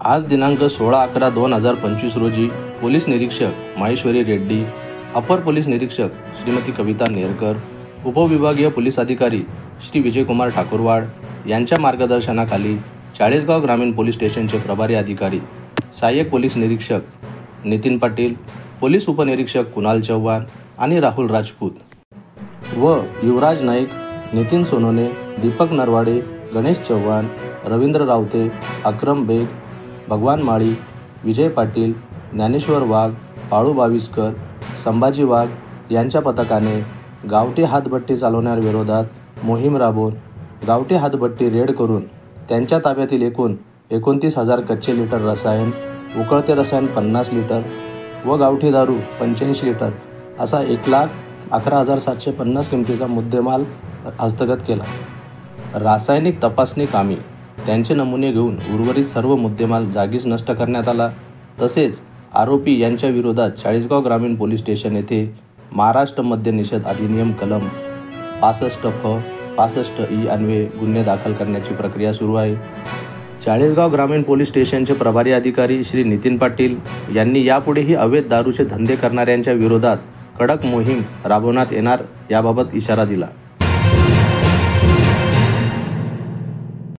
आज दिनांक 16/11/2025 रोजी पोलीस निरीक्षक माहेश्वरी रेड्डी, अपर पोलीस निरीक्षक श्रीमती कविता नेरकर, उपविभागीय पोलीस अधिकारी श्री विजयकुमार ठाकुरवाड यांच्या मार्गदर्शनाखाली चाळीसगाव ग्रामीण पोलीस स्टेशनचे प्रभारी अधिकारी सहाय्यक पोलीस निरीक्षक नितीन पाटील, पोलीस उपनिरीक्षक कुणाल चव्हाण आणि राहुल राजपूत व युवराज नाईक, नितीन सोनोने, दीपक नरवाडे, गणेश चव्हाण, रवींद्र रावते, अक्रम बेग, भगवान माळी, विजय पाटील, ज्ञानेश्वर वाघ, पाळू बाविस्कर, संभाजी वाघ यांच्या पथकाने गावठी हातभट्टी चालवणाऱ्यांविरोधात मोहीम राबवून गावठी हातभट्टी रेड करून त्यांच्या ताब्यातील एकूण 29,000 कच्चे लिटर रसायन, उकळते रसायन 50 लिटर व गावठी दारू 85 लिटर असा 1,11,750 किमतीचा मुद्देमाल हस्तगत केला. रासायनिक तपासणी कामी त्यांचे नमुने घेऊन उर्वरित सर्व मुद्देमाल जागीच नष्ट करण्यात आला. तसेच आरोपी यांच्या विरोधात चाळीसगाव ग्रामीण पोलीस स्टेशन येथे महाराष्ट्र मद्य निषेध अधिनियम कलम 65 फ 65 ई अन्वये गुन्हे दाखल करण्याची प्रक्रिया सुरू आहे. चाळीसगाव ग्रामीण पोलीस स्टेशनचे प्रभारी अधिकारी श्री नितीन पाटील यांनी यापुढेही अवैध दारूचे धंदे करणाऱ्यांच्या विरोधात कडक मोहीम राबवण्यात येणार याबाबत इशारा दिला.